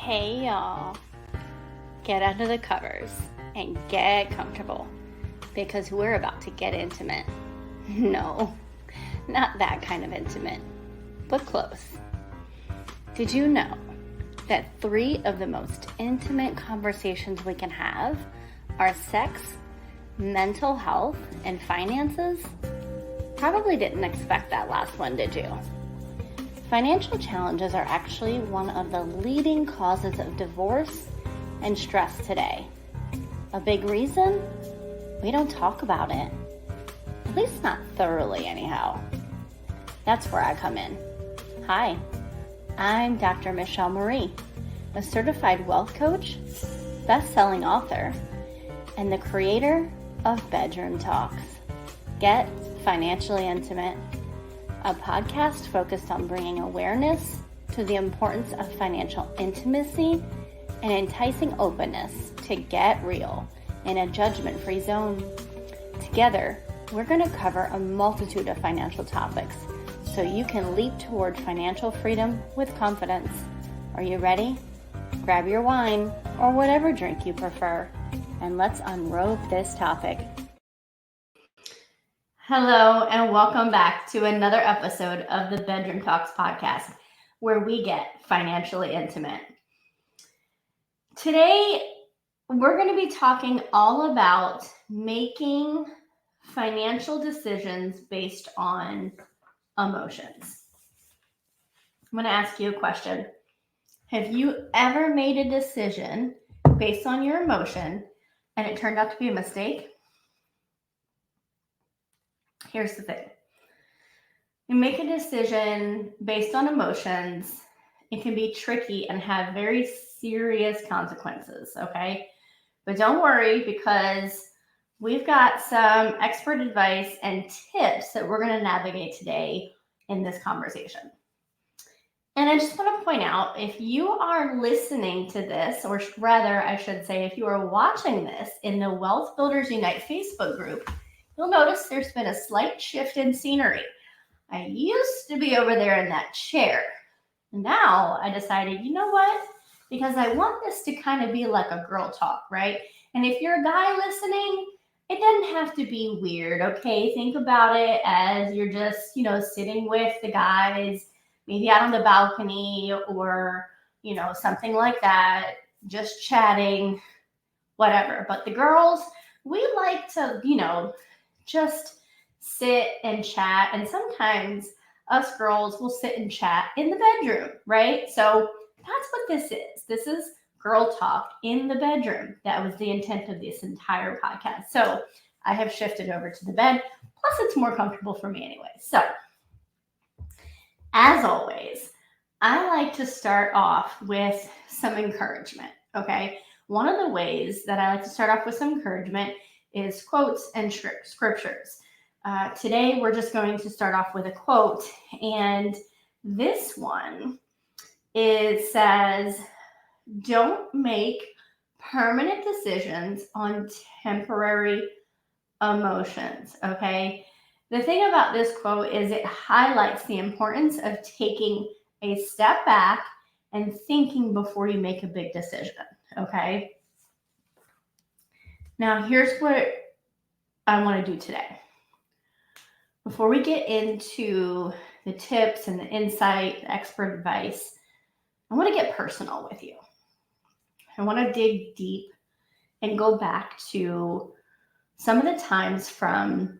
Hey y'all, get under the covers and get comfortable because we're about to get intimate. No, not that kind of intimate, but close. Did you know that 3 of the most intimate conversations we can have are sex, mental health, and finances? Probably didn't expect that last one, did you? Financial challenges are actually one of the leading causes of divorce and stress today. A big reason? We don't talk about it. At least not thoroughly anyhow. That's where I come in. Hi, I'm Dr. Michelle Marie, a certified wealth coach, best-selling author, and the creator of Bedroom Talks. Get financially intimate. A podcast focused on bringing awareness to the importance of financial intimacy and enticing openness to get real in a judgment-free zone. Together, we're going to cover a multitude of financial topics so you can leap toward financial freedom with confidence. Are you ready? Grab your wine or whatever drink you prefer, and let's unrobe this topic. Hello, and welcome back to another episode of the Bedroom Talks podcast, where we get financially intimate. Today, we're going to be talking all about making financial decisions based on emotions. I'm going to ask you a question. Have you ever made a decision based on your emotion and it turned out to be a mistake? Here's the thing. You make a decision based on emotions. It can be tricky and have very serious consequences, okay? But don't worry, because we've got some expert advice and tips that we're going to navigate today in this conversation. And I just want to point out, if you are listening to this, or rather, I should say, if you are watching this in the Wealth Builders Unite Facebook group, you'll notice there's been a slight shift in scenery. I used to be over there in that chair. Now I decided, you know what? Because I want this to kind of be like a girl talk, right? And if you're a guy listening, it doesn't have to be weird, okay? Think about it as you're just, sitting with the guys, maybe out on the balcony or, something like that, just chatting, whatever. But the girls, we like to, just sit and chat. And sometimes us girls will sit and chat in the bedroom, right? So that's what this is. This is girl talk in the bedroom. That was the intent of this entire podcast. So I have shifted over to the bed. Plus, it's more comfortable for me anyway. So as always, I like to start off with some encouragement, okay? One of the ways that I like to start off with some encouragement is quotes and scriptures. Today, we're just going to start off with a quote, and this one says, "Don't make permanent decisions on temporary emotions," okay? The thing about this quote is it highlights the importance of taking a step back and thinking before you make a big decision, okay? Now, here's what I want to do today. Before we get into the tips and the insight, the expert advice, I want to get personal with you. I want to dig deep and go back to some of the times from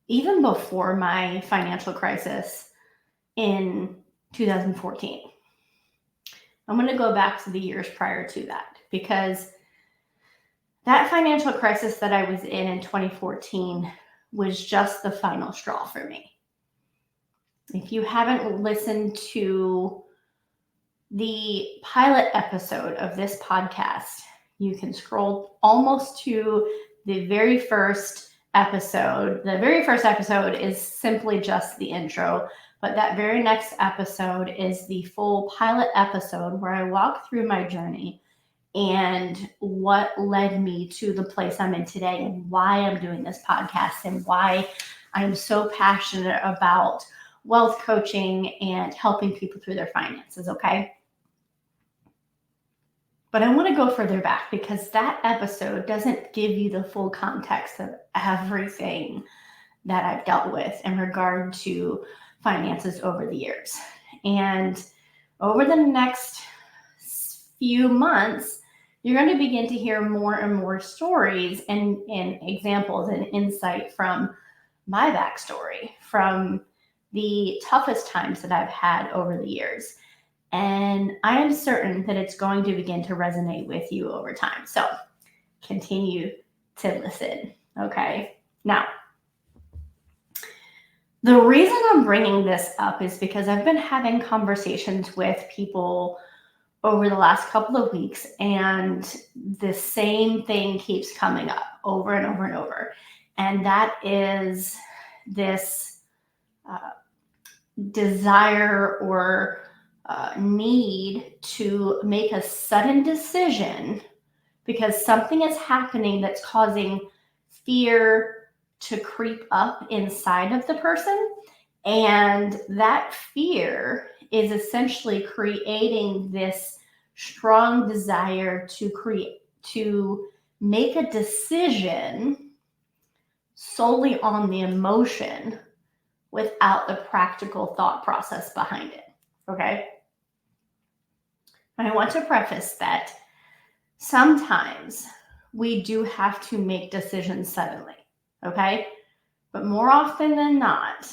even before my financial crisis in 2014. I'm going to go back to the years prior to that, because that financial crisis that I was in 2014 was just the final straw for me. If you haven't listened to the pilot episode of this podcast, you can scroll almost to the very first episode. The very first episode is simply just the intro, but that very next episode is the full pilot episode where I walk through my journey and what led me to the place I'm in today, and why I'm doing this podcast, and why I'm so passionate about wealth coaching and helping people through their finances, okay? But I want to go further back because that episode doesn't give you the full context of everything that I've dealt with in regard to finances over the years. And over the next few months, you're going to begin to hear more and more stories and examples and insight from my backstory, from the toughest times that I've had over the years. And I am certain that it's going to begin to resonate with you over time. So continue to listen, okay? Now, the reason I'm bringing this up is because I've been having conversations with people over the last couple of weeks, and the same thing keeps coming up over and over and over. And that is this desire or need to make a sudden decision because something is happening that's causing fear to creep up inside of the person. And that fear is essentially creating this strong desire to make a decision solely on the emotion without the practical thought process behind it. Okay? And I want to preface that sometimes we do have to make decisions suddenly. Okay? But more often than not,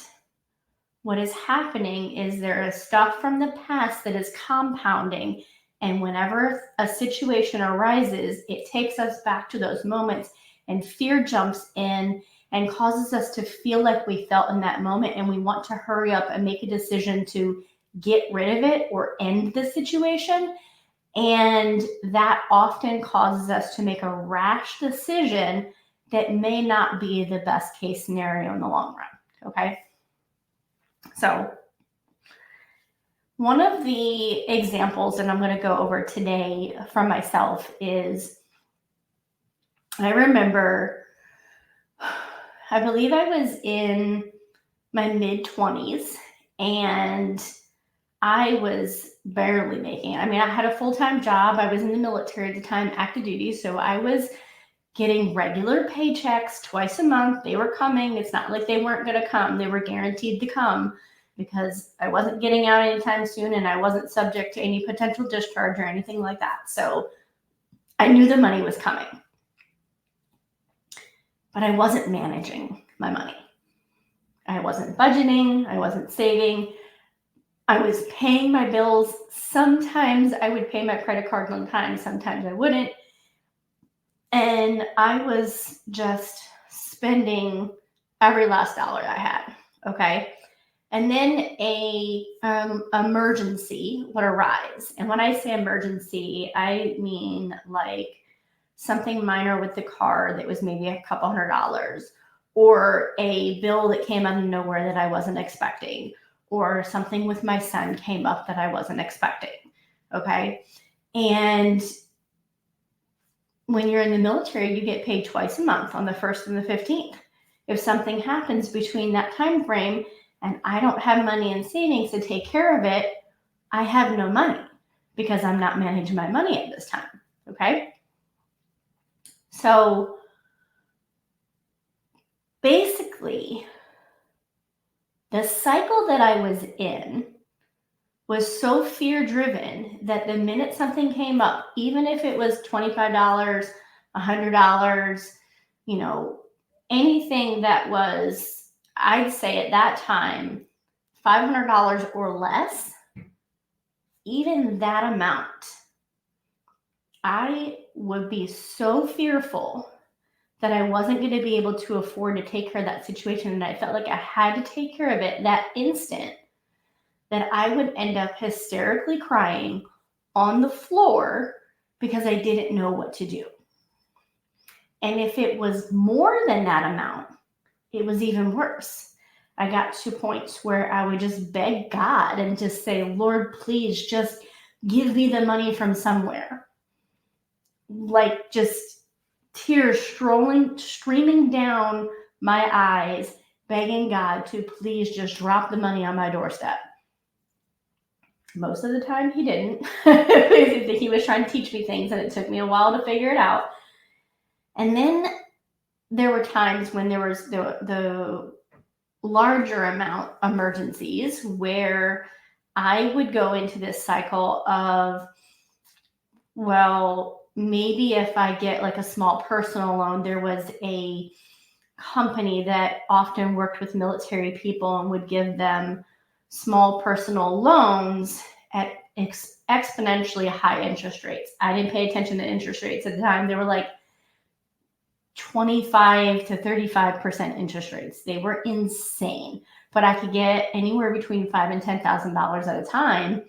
what is happening is there is stuff from the past that is compounding. And whenever a situation arises, it takes us back to those moments, and fear jumps in and causes us to feel like we felt in that moment. And we want to hurry up and make a decision to get rid of it or end the situation. And that often causes us to make a rash decision that may not be the best case scenario in the long run. Okay? So one of the examples that I'm going to go over today from myself is, I remember, I believe I was in my mid-20s and I was barely making it. I mean, I had a full-time job. I was in the military at the time, active duty. So I was getting regular paychecks twice a month. They were coming. It's not like they weren't going to come. They were guaranteed to come because I wasn't getting out anytime soon and I wasn't subject to any potential discharge or anything like that. So I knew the money was coming. But I wasn't managing my money. I wasn't budgeting. I wasn't saving. I was paying my bills. Sometimes I would pay my credit card on time. Sometimes I wouldn't. And I was just spending every last dollar I had, okay? And then a emergency would arise. And when I say emergency, I mean like something minor with the car that was maybe a couple $100, or a bill that came out of nowhere that I wasn't expecting, or something with my son came up that I wasn't expecting, okay? And when you're in the military, you get paid twice a month, on the 1st and the 15th. If something happens between that time frame and I don't have money in savings to take care of it, I have no money because I'm not managing my money at this time, okay? So basically, the cycle that I was in was so fear-driven that the minute something came up, even if it was $25, $100, anything that was, I'd say at that time, $500 or less, even that amount, I would be so fearful that I wasn't going to be able to afford to take care of that situation, and I felt like I had to take care of it that instant, that I would end up hysterically crying on the floor because I didn't know what to do. And if it was more than that amount, it was even worse. I got to points where I would just beg God and just say, Lord, please just give me the money from somewhere. Like just tears streaming down my eyes, begging God to please just drop the money on my doorstep. Most of the time he didn't. He was trying to teach me things and it took me a while to figure it out. And then there were times when there was the larger amount emergencies where I would go into this cycle of, well, maybe if I get like a small personal loan. There was a company that often worked with military people and would give them small personal loans at exponentially high interest rates. I didn't pay attention to interest rates at the time. They were like 25 to 35% interest rates. They were insane, but I could get anywhere between $5,000 and $10,000 at a time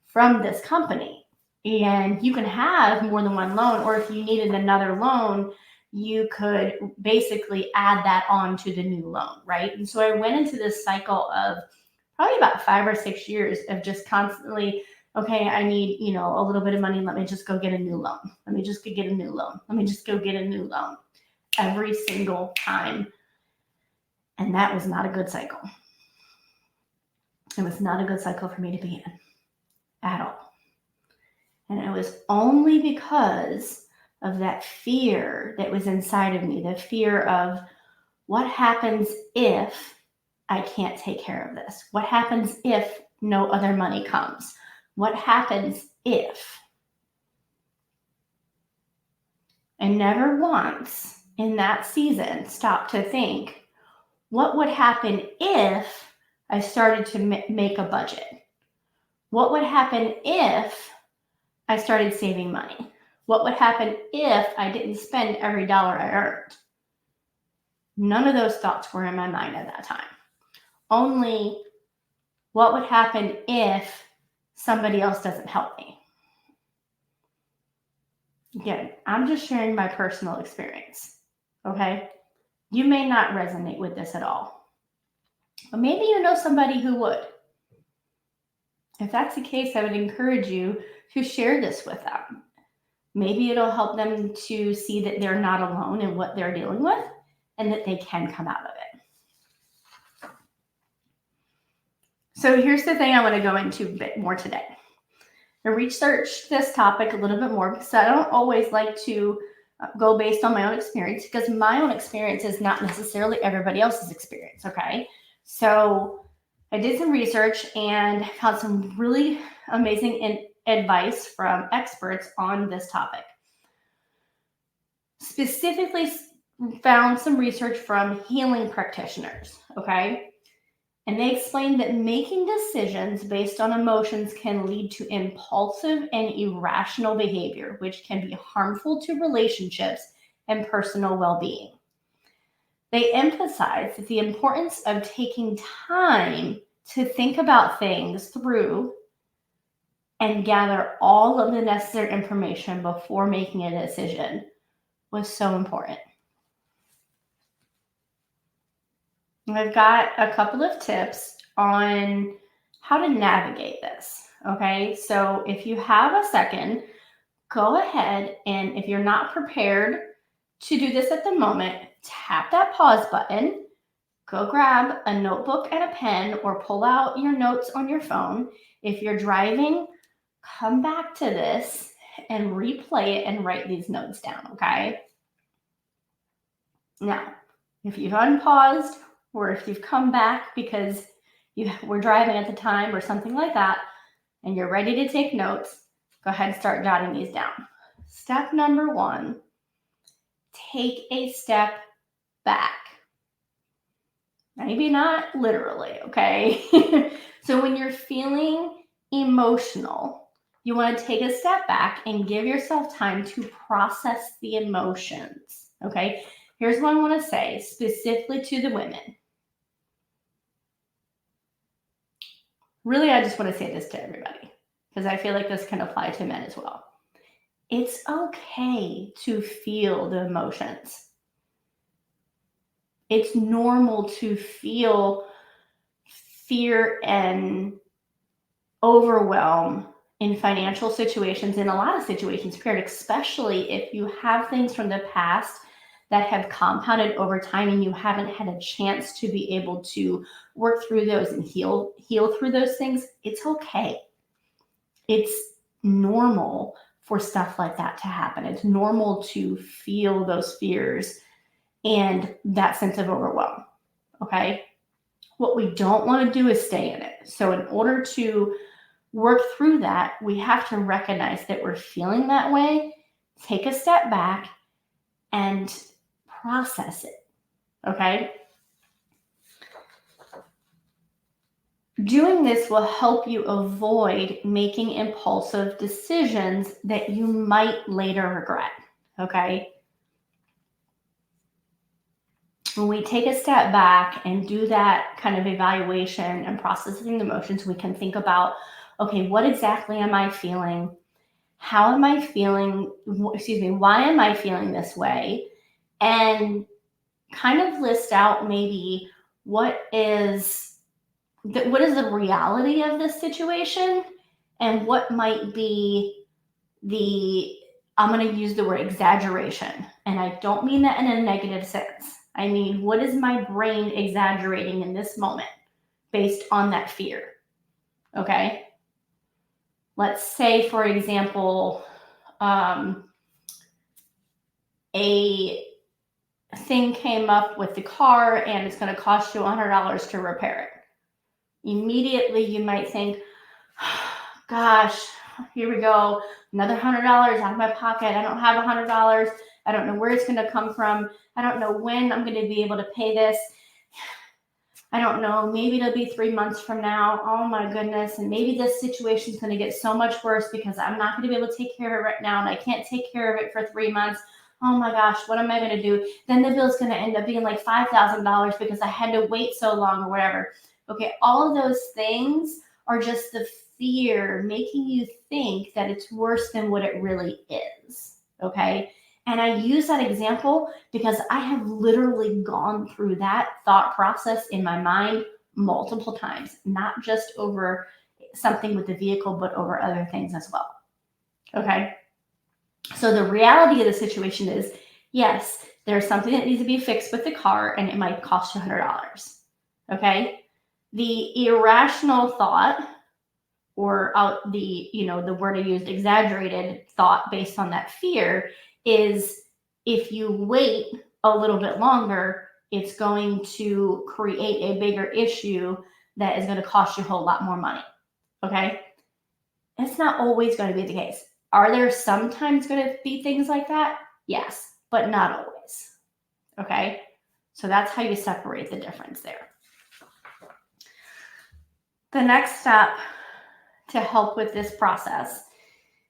from this company. And you can have more than one loan, or if you needed another loan, you could basically add that on to the new loan, right? And so I went into this cycle of probably about 5 or 6 years of just constantly, okay, I need, a little bit of money. Let me just go get a new loan. Let me just go get a new loan. Let me just go get a new loan every single time. And that was not a good cycle. It was not a good cycle for me to be in at all. And it was only because of that fear that was inside of me, the fear of what happens if I can't take care of this? What happens if no other money comes? What happens if? I never once in that season stopped to think, what would happen if I started to make a budget? What would happen if I started saving money? What would happen if I didn't spend every dollar I earned? None of those thoughts were in my mind at that time. Only what would happen if somebody else doesn't help me? Again, I'm just sharing my personal experience, okay? You may not resonate with this at all, but maybe you know somebody who would. If that's the case, I would encourage you to share this with them. Maybe it'll help them to see that they're not alone in what they're dealing with and that they can come out of it. So here's the thing I want to go into a bit more today. I researched this topic a little bit more because I don't always like to go based on my own experience, because my own experience is not necessarily everybody else's experience, okay? So I did some research and found some really amazing advice from experts on this topic. Specifically found some research from healing practitioners, okay? And they explained that making decisions based on emotions can lead to impulsive and irrational behavior, which can be harmful to relationships and personal well-being. They emphasize that the importance of taking time to think about things through and gather all of the necessary information before making a decision was so important. I've got a couple of tips on how to navigate this, okay? So if you have a second, go ahead, and if you're not prepared to do this at the moment, tap that pause button, go grab a notebook and a pen, or pull out your notes on your phone. If you're driving, come back to this and replay it and write these notes down, okay? Now, if you've unpaused, or if you've come back because you were driving at the time or something like that, and you're ready to take notes, go ahead and start jotting these down. Step number 1, take a step back. Maybe not literally, okay? So when you're feeling emotional, you want to take a step back and give yourself time to process the emotions, okay? Here's what I want to say specifically to the women. Really, I just want to say this to everybody because I feel like this can apply to men as well. It's okay to feel the emotions. It's normal to feel fear and overwhelm in financial situations, in a lot of situations, period, especially if you have things from the past that have compounded over time and you haven't had a chance to be able to work through those and heal through those things. It's okay. It's normal for stuff like that to happen. It's normal to feel those fears and that sense of overwhelm. Okay. What we don't want to do is stay in it. So, in order to work through that, we have to recognize that we're feeling that way, take a step back, and process it. Okay. Doing this will help you avoid making impulsive decisions that you might later regret. Okay. When we take a step back and do that kind of evaluation and processing the emotions, we can think about, okay, what exactly am I feeling? How am I feeling? Why am I feeling this way? And kind of list out maybe what is the reality of this situation and what might be I'm going to use the word exaggeration. And I don't mean that in a negative sense. I mean, what is my brain exaggerating in this moment based on that fear? Okay. Let's say, for example, a thing came up with the car and it's going to cost you $100 to repair it. Immediately, you might think, gosh, here we go, another $100 out of my pocket. I don't have $100. I don't know where it's going to come from. I don't know when I'm going to be able to pay this. I don't know, maybe it'll be 3 months from now. Oh my goodness. And maybe this situation is going to get so much worse because I'm not going to be able to take care of it right now. And I can't take care of it for 3 months. Oh my gosh, what am I going to do? Then the bill's going to end up being like $5,000 because I had to wait so long or whatever. Okay, all of those things are just the fear making you think that it's worse than what it really is. Okay. And I use that example because I have literally gone through that thought process in my mind multiple times, not just over something with the vehicle, but over other things as well. Okay. So the reality of the situation is, yes, there's something that needs to be fixed with the car and it might cost you $100. Okay. The irrational thought, or the word I used, exaggerated thought based on that fear, is if you wait a little bit longer, it's going to create a bigger issue that is going to cost you a whole lot more money. Okay. It's not always going to be the case. Are there sometimes going to be things like that? Yes, but not always. Okay. So that's how you separate the difference there. The next step to help with this process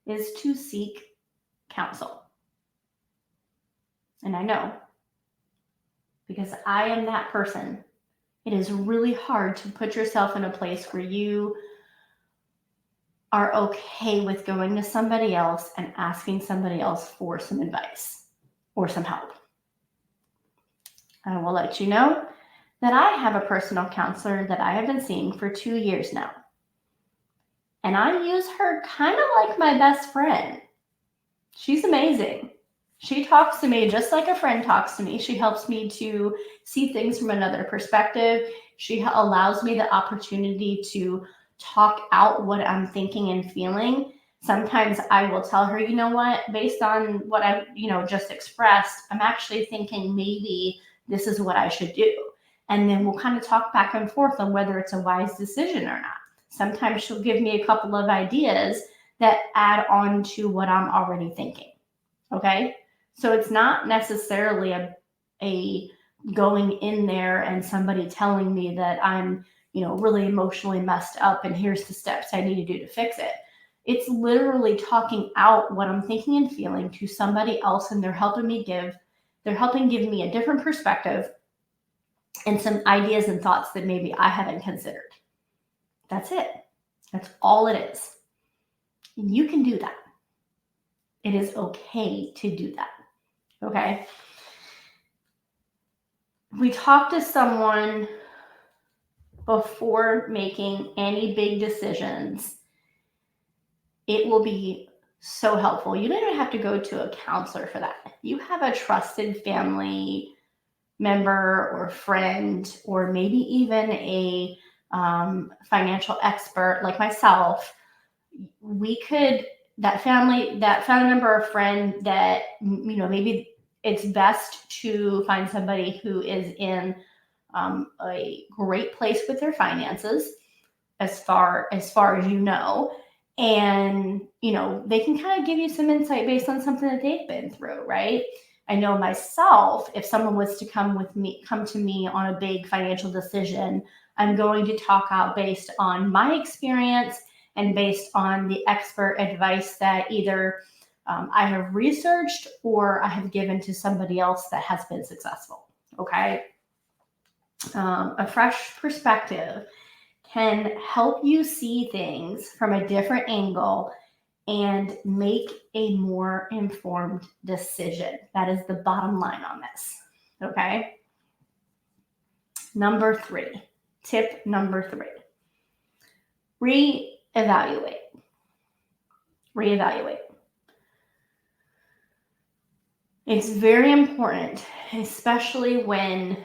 is to seek counsel. And I know, because I am that person, it is really hard to put yourself in a place where you are okay with going to somebody else and asking somebody else for some advice or some help. I will let you know that I have a personal counselor that I have been seeing for 2 years now. And I use her kind of like my best friend. She's amazing. She talks to me just like a friend talks to me. She helps me to see things from another perspective. She allows me the opportunity to talk out what I'm thinking and feeling. Sometimes I will tell her, you know what, based on what I, just expressed, I'm actually thinking maybe this is what I should do. And then we'll kind of talk back and forth on whether it's a wise decision or not. Sometimes she'll give me a couple of ideas that add on to what I'm already thinking. Okay. So it's not necessarily a going in there and somebody telling me that I'm, really emotionally messed up and here's the steps I need to do to fix it. It's literally talking out what I'm thinking and feeling to somebody else, and they're helping give me a different perspective and some ideas and thoughts that maybe I haven't considered. That's it. That's all it is. You can do that. It is okay to do that. Okay. We talk to someone before making any big decisions. It will be so helpful. You don't even have to go to a counselor for that. You have a trusted family member or friend, or maybe even a financial expert like myself. that family member or friend that, maybe it's best to find somebody who is in a great place with their finances, as far as and they can kind of give you some insight based on something that they've been through, right? I know myself, if someone was to come to me on a big financial decision, I'm going to talk out based on my experience and based on the expert advice that either I have researched or I have given to somebody else that has been successful. Okay. A fresh perspective can help you see things from a different angle and make a more informed decision. That is the bottom line on this. Okay. Tip number 3, reevaluate. It's very important, especially when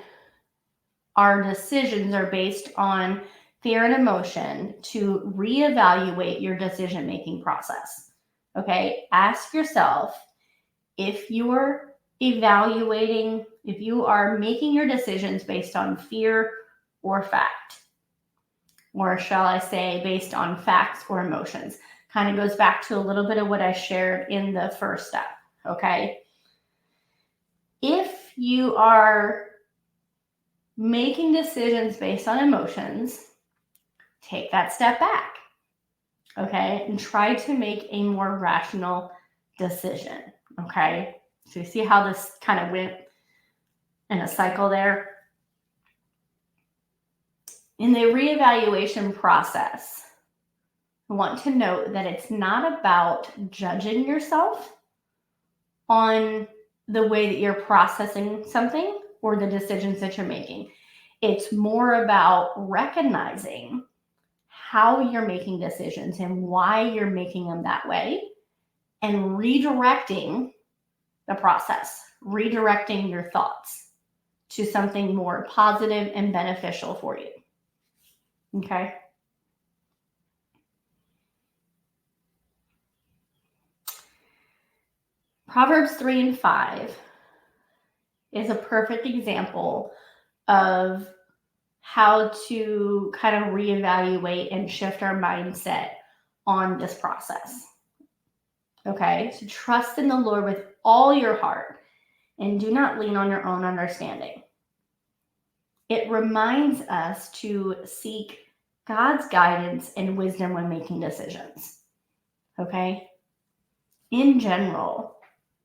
our decisions are based on fear and emotion, to reevaluate your decision-making process. Okay, ask yourself, if you are making your decisions based on fear or fact, or shall I say based on facts or emotions. Kind of goes back to a little bit of what I shared in the first step, okay? If you are making decisions based on emotions, take that step back, okay? And try to make a more rational decision, okay? So you see how this kind of went in a cycle there? In the reevaluation process, I want to note that it's not about judging yourself on the way that you're processing something or the decisions that you're making. It's more about recognizing how you're making decisions and why you're making them that way, and redirecting the process, redirecting your thoughts to something more positive and beneficial for you. Okay. Proverbs 3 and 5 is a perfect example of how to kind of reevaluate and shift our mindset on this process. Okay, so trust in the Lord with all your heart and do not lean on your own understanding. It reminds us to seek God's guidance and wisdom when making decisions. Okay? In general,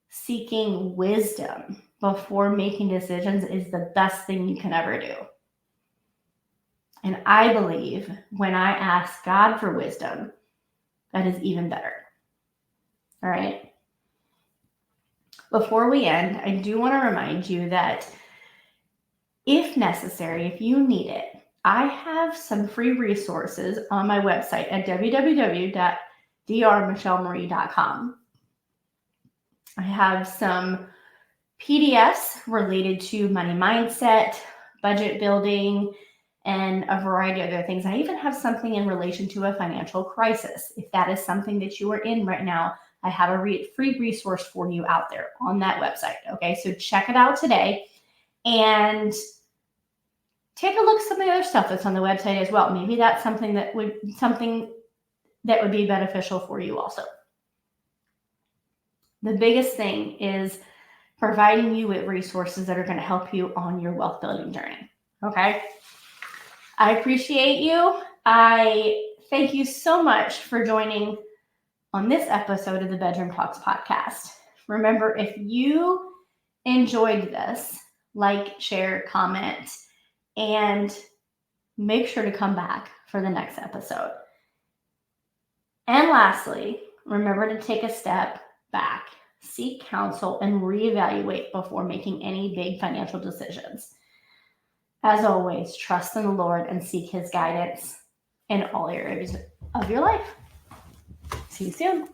seeking wisdom before making decisions is the best thing you can ever do. And I believe when I ask God for wisdom, that is even better. All right? Before we end, I do want to remind you that if necessary, if you need it, I have some free resources on my website at www.drmichelmarie.com. I have some PDFs related to money mindset, budget building, and a variety of other things. I even have something in relation to a financial crisis. If that is something that you are in right now, I have a free resource for you out there on that website. Okay, so check it out today and take a look at some of the other stuff that's on the website as well. Maybe that's something that would be beneficial for you also. The biggest thing is providing you with resources that are going to help you on your wealth building journey. Okay. I appreciate you. I thank you so much for joining on this episode of the Bedroom Talks podcast. Remember, if you enjoyed this, like, share, comment, and make sure to come back for the next episode. And lastly, remember to take a step back, seek counsel, and reevaluate before making any big financial decisions. As always, trust in the Lord and seek His guidance in all areas of your life. See you soon.